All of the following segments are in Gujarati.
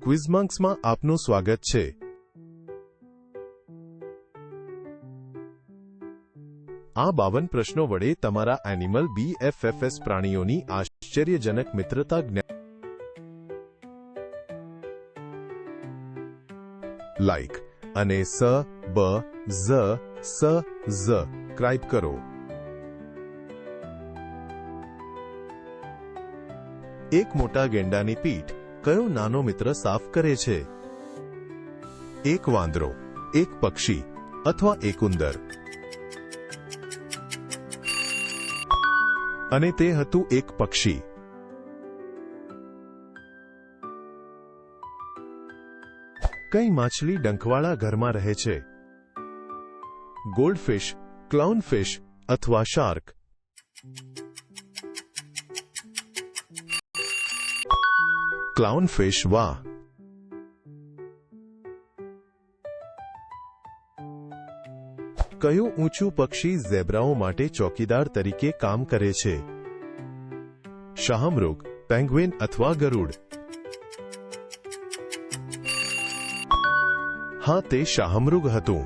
ક્વિઝમંક્સમાં આપનું સ્વાગત છે। આ 52 પ્રશ્નો વડે તમારા એનિમલ BFFS પ્રાણીઓની આશ્ચર્યજનક મિત્રતા લાઈક અને સબસ્ક્રાઇબ કરો। એક મોટા ગેંડાની પીઠ કયો નાનો મિત્ર સાફ કરે છે? એક વાંદરો, એક પક્ષી અથવા એક ઉંદર? અને તે હતું એક પક્ષી। કઈ માછલી ડંખવાળા ઘરમાં રહે છે? ગોલ્ડફિશ, ક્લાઉનફિશ અથવા શાર્ક? ક્લાઉનફિશ। વાહ! કયું ઊંચું પક્ષી ઝેબ્રાઓ માટે ચોકીદાર તરીકે કામ કરે છે? શાહમૃગ, પેંગ્વિન અથવા ગરુડ? હા, તે શાહમૃગ હતું।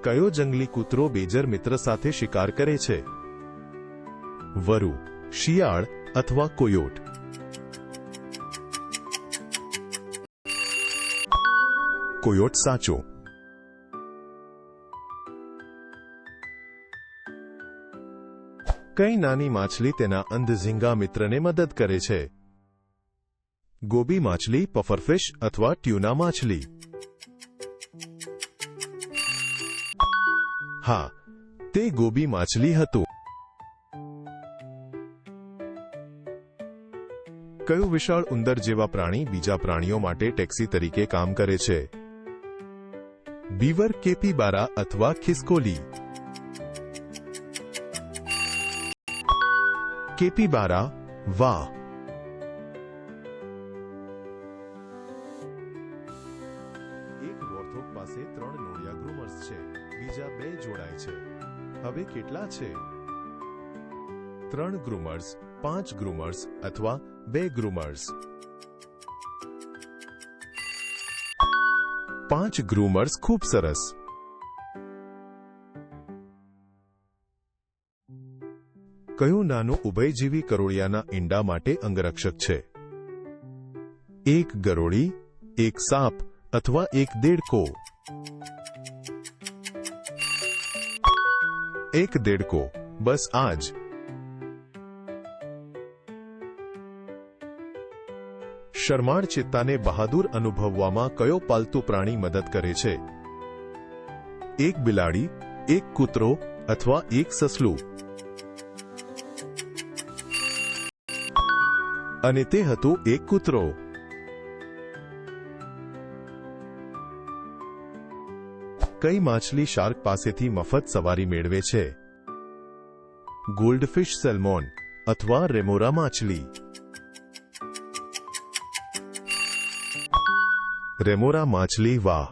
કયો જંગલી કૂતરો બેજર મિત્ર સાથે શિકાર કરે છે? વરુ, શિયાળ અથવા કોયોટ? કોયોટ સાચો। કઈ નાની માછલી તેના અંધઝીંગા મિત્રને મદદ કરે છે? ગોબી માછલી, પફરફિશ અથવા ટ્યુના માછલી? હા, તે ગોબી માછલી હતું। કયું વિશાળ ઉંદર જેવા પ્રાણી બીજા પ્રાણીઓ માટે ટેક્સી તરીકે કામ કરે છે? બીવર, કેપીબારા અથવા ખિસકોલી? કેપીબારા। વાહ! એક વોર્થોગ પાસે 3 નોળિયા ગ્રુમર્સ છે, બીજા 2 જોડાય છે। હવે કેટલા છે? 3 ગ્રુમર્સ, 5 ગ્રુમર્સ અથવા 2 ગ્રુમર્સ? 5 ગ્રુમર્સ। ખૂબ સરસ। કયું નાનું ઉભયજીવી કરોળિયાના ઈંડા માટે અંગરક્ષક છે? એક ગરોળી, એક સાપ અથવા એક દેડકો? એક દેડકો। બસ આ જ। શરમાળ ચિત્તાને બહાદુર અનુભવવામાં કયો પાલતુ પ્રાણી મદદ કરે છે? એક બિલાડી, એક કૂતરો અથવા એક સસલું? અને તે હતું એક કૂતરો। કઈ માછલી શાર્ક પાસેથી મફત સવારી મેળવે છે? ગોલ્ડફિશ, સેલ્મોન અથવા રેમોરા માછલી? રેમોરા માછલી। વાહ!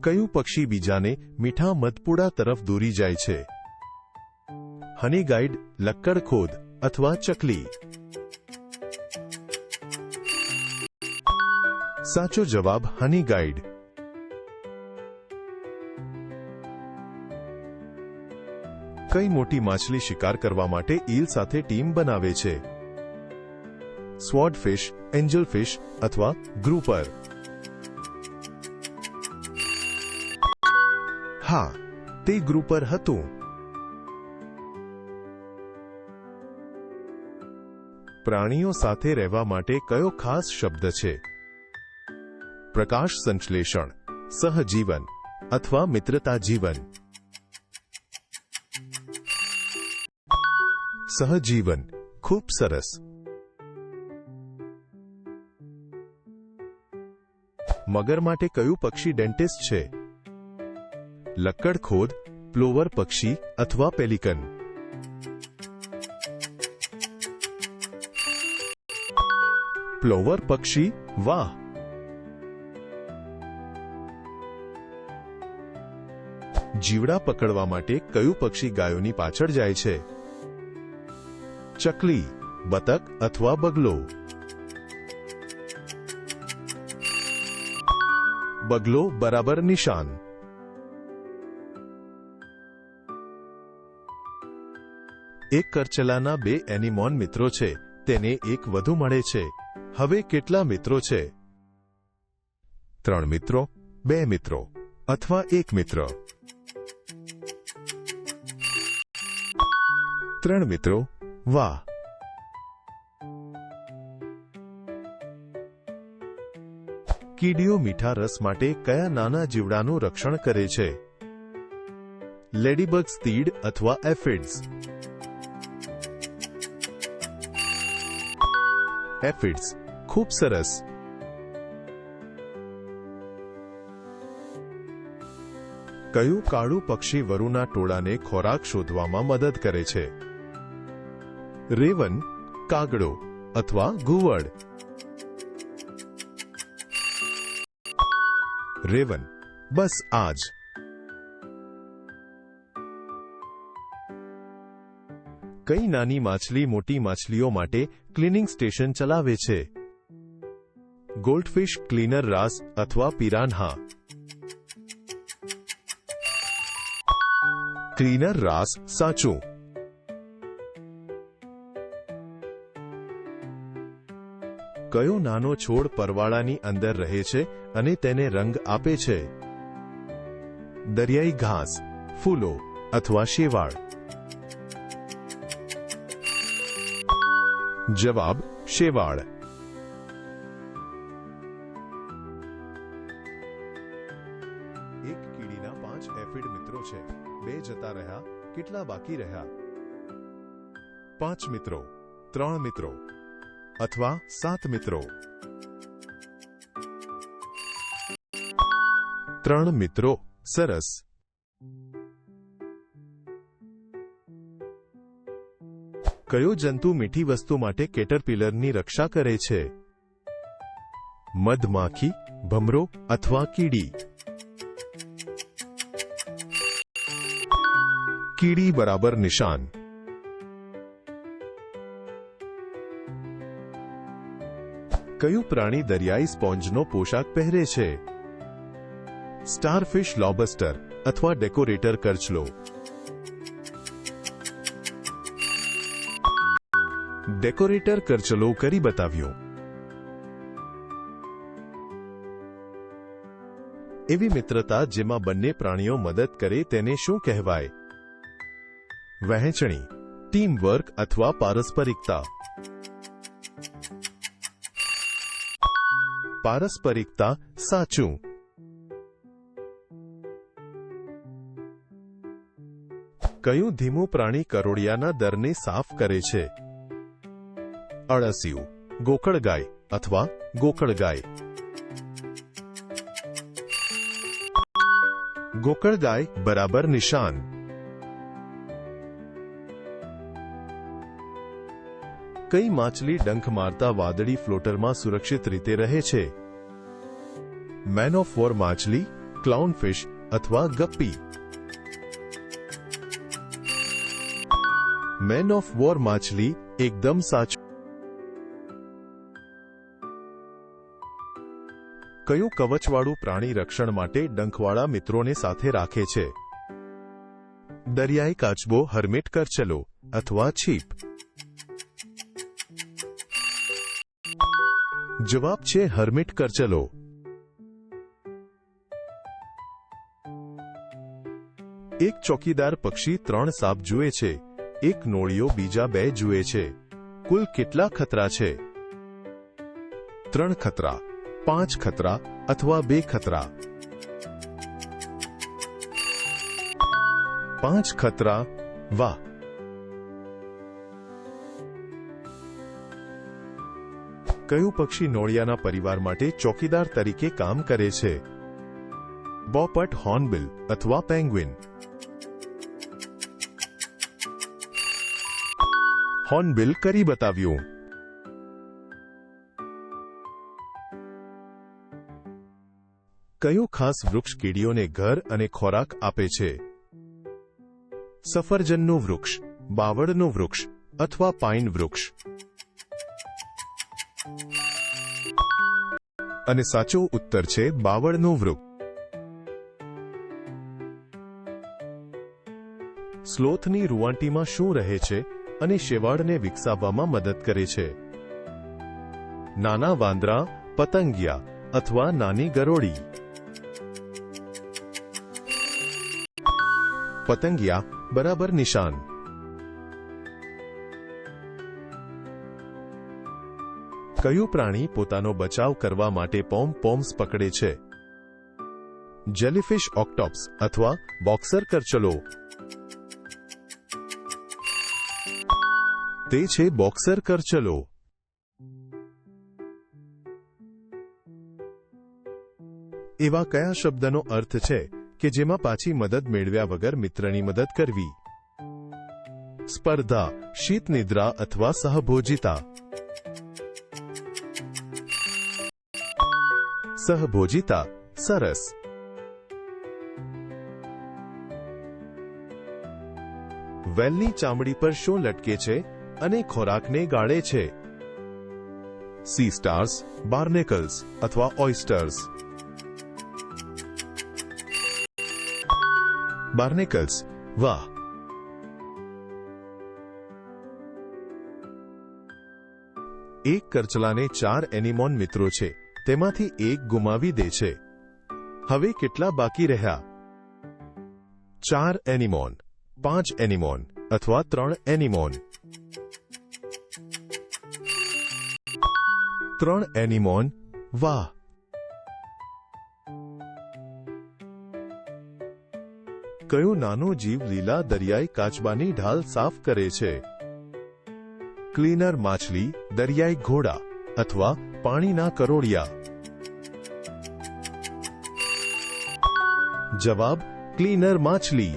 કયું પક્ષી બીજાને મીઠા મધપુડા તરફ દોરી જાય છે? હનીગાઈડ, લક્કડખોદ અથવા ચકલી? સાચો જવાબ હનીગાઈડ। કઈ મોટી માછલી શિકાર કરવા માટે ઈલ સાથે ટીમ બનાવે છે? સ્વોર્ડફિશ, એન્જલફિશ અથવા ગ્રુપર? હા, તે ગ્રુપર હતું। પ્રાણીઓ સાથે રહેવા માટે કયો ખાસ શબ્દ છે? પ્રકાશ સંશ્લેષણ, સહજીવન અથવા મિત્રતા જીવન? સહજીવન। ખૂબ સરસ। મગર માટે કયું પક્ષી ડેન્ટિસ્ટ છે? લક્કડખોદ, પ્લોવર પક્ષી અથવા પેલિકન? પ્લોવર પક્ષી। વાહ! જીવડા પકડવા માટે કયું પક્ષી ગાયોની પાછળ જાય છે? ચકલી, બતક અથવા બગલો? બગલો બરાબર નિશાન. એક કરચલાના 2 એનિમોન મિત્રો છે, તેને એક વધુ મળે છે. હવે કેટલા મિત્રો છે? 3 મિત્રો, 2 મિત્રો અથવા 1 મિત્ર? 3 મિત્રો. વાહ! કીડીઓ મીઠા રસ માટે કયા નાના જીવડાનું રક્ષણ કરે છે? લેડીબગ્સ, તીડ અથવા એફિડ્સ? એફિડ્સ. ખૂબ સરસ. કયું કાળું પક્ષી વરુના ટોળાને ખોરાક શોધવામાં મદદ કરે છે? રેવન, કાગડો અથવા ઘુવડ? રેવન. બસ આ જ. કઈ નાની માછલી મોટી માછલીઓ માટે ક્લીનિંગ સ્ટેશન ચલાવે છે? ગોલ્ડફિશ, ક્લીનર રાસ અથવા પિરાન્હા? ક્લીનર રાસ સાચું. કયો નાનો છોડ પરવાળાની અંદર રહે છે અને તેને રંગ આપે છે? દરિયાઈ ઘાસ, ફૂલો અથવા શેવાળ? જવાબ શેવાળ. એક કીડીના 5 એફિડ મિત્રો છે. 2 જતા રહ્યા, કેટલા બાકી રહ્યા? 5 મિત્રો, 3 મિત્રો અથવા 7 મિત્રો? 3 મિત્રો. સરસ. કયો જંતુ મીઠી વસ્તુ માટે કેટરપિલરની રક્ષા કરે છે? મધમાખી, ભમરો અથવા કીડી? કીડી બરાબર નિશાન. કયું પ્રાણી દરિયાઈ સ્પોન્જનો પોશાક પહેરે છે? સ્ટારફિશ, લોબસ્ટર અથવા ડેકોરેટર કરચલો? ડેકોરેટર કરચલો કરી બતાવ્યું. એવી મિત્રતા જેમાં બંને પ્રાણીઓ મદદ કરે તેને શું કહેવાય? વહેંચણી, ટીમ વર્ક અથવા પારસ્પરિકતા? પારસ્પરિકતા સાચું. કયું ધીમું પ્રાણી કરોળિયાના દરને સાફ કરે છે? અળસિયું, ગોકળગાય અથવા ગોકળગાય? ગોકળગાય બરાબર નિશાન. કઈ માછલી ડંખ મારતા વાદળી ફ્લોટરમાં સુરક્ષિત રીતે રહે છે? મેન ઓફ વોર માછલી, ક્લાઉનફિશ અથવા ગપ્પી? મેન ઓફ વોર માછલી એકદમ સાચું. કયું કવચવાળું પ્રાણી રક્ષણ માટે ડંખવાળા મિત્રોને સાથે રાખે છે? દરિયાઈ કાચબો, હર્મિટ કરચલો અથવા છીપ? જવાબ છે હર્મિટ કરચલો. એક ચોકીદાર પક્ષી 3 સાપ જુએ છે. એક નોળિયો બીજા 2 જુએ છે. કુલ કેટલા ખતરા છે? 3 ખતરા, 5 ખતરા અથવા 2 ખતરા? 5 ખતરા. વાહ! કયું પક્ષી નોળિયાના પરિવાર માટે ચોકીદાર તરીકે કામ કરે છે? પોપટ, હોર્નબિલ અથવા પેંગ્વિન? હોર્નબિલ કરી બતાવ્યું. કયું ખાસ વૃક્ષ કીડીઓને ઘર અને ખોરાક આપે છે? સફરજનનું વૃક્ષ, બાવળનું વૃક્ષ અથવા પાઇન વૃક્ષ? અને સાચો ઉત્તર છે બાવળનું વૃક્ષ. સ્લોથની રૂંવાટીમાં શું રહે છે અને શેવાળને વિકસાવવામાં મદદ કરે છે? નાના વાંદરા, પતંગિયા અથવા નાની ગરોળી? પતંગિયા બરાબર નિશાન. કયું પ્રાણી પોતાનો બચાવ કરવા માટે પોમ્સ પકડે છે? જેલીફિશ, ઓક્ટોપસ અથવા બોક્સર કરચલો? તે છે બોક્સર કરચલો. એવા કયા શબ્દનો અર્થ છે કે જેમાં પાછી મદદ મેળવ્યા વગર મિત્રની મદદ કરવી? સ્પર્ધા, શીતનિદ્રા અથવા સહભોજિતા? સહભોજિતા. સરસ. વેલની ચામડી પર શું લટકે છે અને ખોરાકને ગાળે છે? સી સ્ટાર્સ, બાર્નેકલ્સ અથવા ઓયસ્ટર્સ? બાર્નેકલ્સ. વાહ. એક કરચલાને 4 એનિમોન મિત્રો છે, તેમાંથી એક ગુમાવી દે છે. હવે કેટલા બાકી રહ્યા? 4 એનિમોન, 5 એનિમોન અથવા 3 એનિમોન? 3 એનિમોન. વાહ. કયું નાનું જીવ લીલા દરિયાઈ કાચબાની ઢાલ સાફ કરે છે? ક્લીનર માછલી, દરિયાઈ ઘોડા અથવા પાણીના કરોળિયા? જવાબ ક્લીનર માછલી.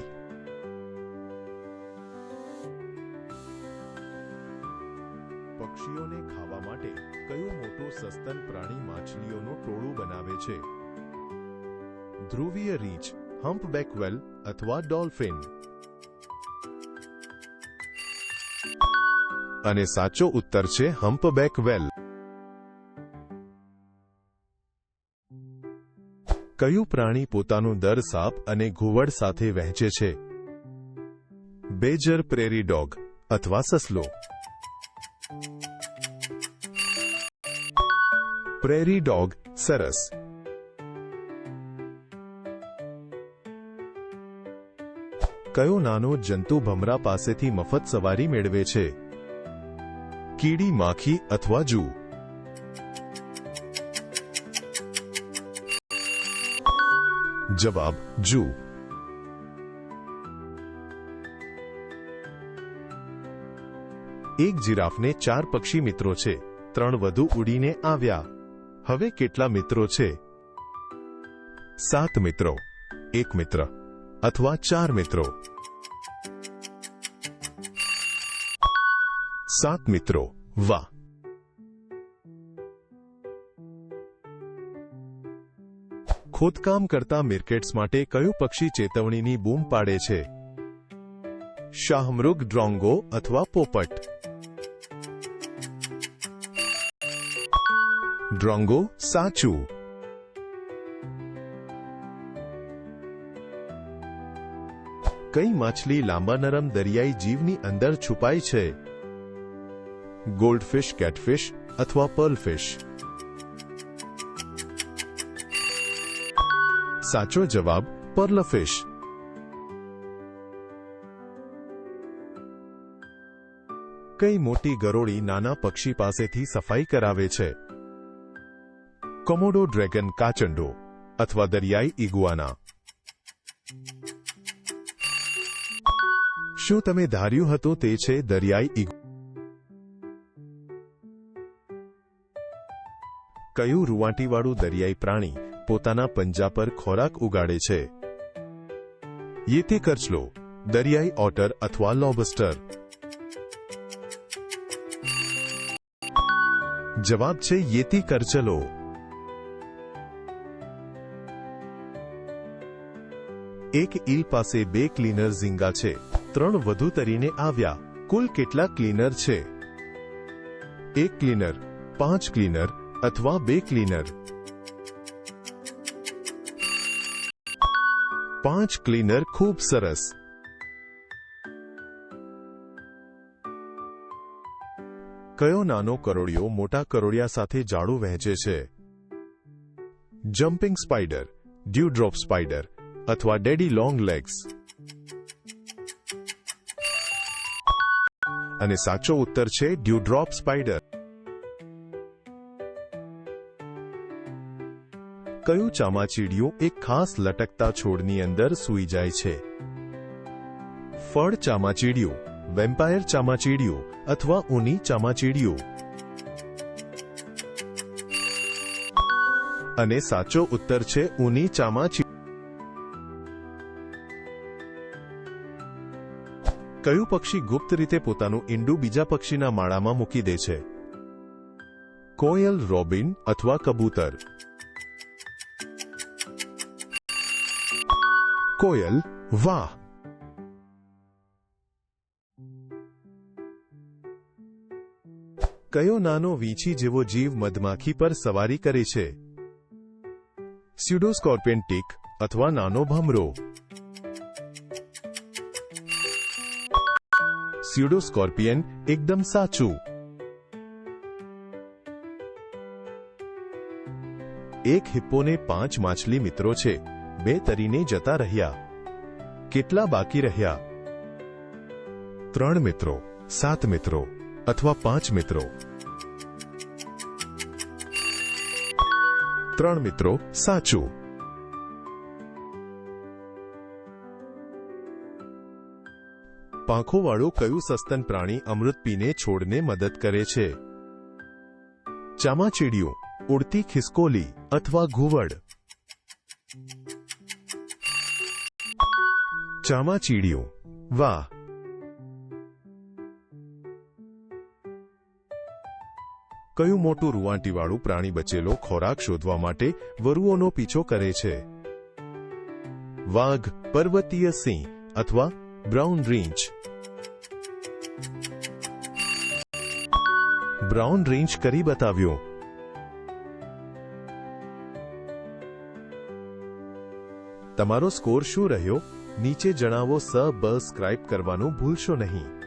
પક્ષીઓને ખાવા માટે કયું મોટું સસ્તન પ્રાણી માછલીઓનું ટોળું બનાવે છે? ધ્રુવીય રીંછ, હમ્પબેક વ્હેલ અથવા ડોલ્ફિન? અને સાચો ઉત્તર છે હમ્પબેક વ્હેલ. કયું પ્રાણી પોતાનું દર સાપ અને ઘુવડ સાથે વહેંચે છે? બેજર, પ્રેરી ડોગ અથવા સસલો? પ્રેરી ડોગ. સરસ. કયો નાનો જંતુ ભમરા પાસેથી મફત સવારી મેળવે છે? કીડી, માખી અથવા જૂ? જવાબ જૂ. એક જીરાફને 4 પક્ષી મિત્રો છે, 3 વધુ ઉડીને આવ્યા. હવે કેટલા મિત્રો છે? 7 મિત્રો, 1 મિત્ર અથવા 4 મિત્રો? 7 મિત્રો. વાહ. ખોદકામ કરતા મિરકેટ્સ માટે કયું પક્ષી ચેતવણીની બૂમ પાડે છે? શાહમૃગ, ડ્રોંગો અથવા પોપટ? ડ્રોંગો. સાચું. કઈ માછલી લાંબા નરમ દરિયાઈ જીવની અંદર છુપાય છે? ગોલ્ડફિશ, કેટફિશ અથવા પર્લફિશ? સાચો જવાબ પર્લફિશ. કઈ મોટી ગરોળી નાના પક્ષી પાસેથી સફાઈ કરાવે છે? કોમોડો ડ્રેગન, કાચંડો અથવા દરિયાઈ ઇગુઆના? શું તમે ધાર્યું હતું તે છે દરિયાઈ ઇગુઆના? કયું રૂંવાટીવાળું દરિયાઈ પ્રાણી પોતાના પંજા પર ખોરાક ઉગાડે છે? યેતી કરચલો, દરિયાઈ ઓટર અથવા લોબસ્ટર? જવાબ છે યેતી કરચલો. એક ઈલ પાસે 2 ક્લીનર ઝીંગા છે. 3 વધુ તરીને આવ્યા. કુલ કેટલા ક્લીનર છે? 1 ક્લીનર, 5 ક્લીનર અથવા 2 ક્લીનર? 5 ક્લીનર. ખૂબ સરસ. કયો નાનો કરોળિયો મોટા કરોળિયા સાથે જાળું વહેંચે છે? જમ્પિંગ સ્પાઈડર, ડ્યુડ્રોપ સ્પાઈડર અથવા ડેડી લોંગ લેગ્સ? અને સાચો ઉત્તર છે ડ્યુડ્રોપ સ્પાઈડર. કયું ચામાચીડિયું એક ખાસ લટકતા છોડની અંદર સૂઈ જાય છે? ફળ ચામાચીડિયું, વેમ્પાયર ચામાચીડિયું અથવા ઊની ચામાચીડિયું? અને સાચો ઉત્તર છે ઊની ચામાચીડિયું. કયું પક્ષી ગુપ્ત રીતે પોતાનું ઈંડું બીજા પક્ષીના માળામાં મૂકી દે છે? કોયલ, રોબિન અથવા કબૂતર? કોયલ. વાહ. કયો નાનો વીંછી જેવો જીવ મધમાખી પર સવારી કરે છે? સ્યુડોસ્કોર્પિયન ટીક અથવા નાનો ભમરો? સ્યુડોસ્કોર્પિયન. એકદમ સાચું. એક હિપ્પોને 5 માછલી મિત્રો છે. 2 તરીને જતા રહ્યા. કેટલા બાકી રહ્યા? 3 મિત્રો, 7 મિત્રો અથવા 5 મિત્રો? 3 મિત્રો. સાચું. પાંખોવાળું કયું સસ્તન પ્રાણી અમૃત પીને છોડને મદદ કરે છે? ચામાચીડિયું, ઉડતી ખિસકોલી અથવા ઘુવડ? ચામાચીડિયું. વાહ. કયું મોટું રૂંવાટીવાળું પ્રાણી બચેલો ખોરાક શોધવા માટે વરુઓનો પીછો કરે છે? વાઘ, પર્વતીય સિંહ અથવા બ્રાઉન રીંછ? બ્રાઉન રીંછ કરી બતાવ્યો. તમારો સ્કોર શું રહ્યો? નીચે જણાવો. સબસ્ક્રાઇબ કરવાનું ભૂલશો નહીં.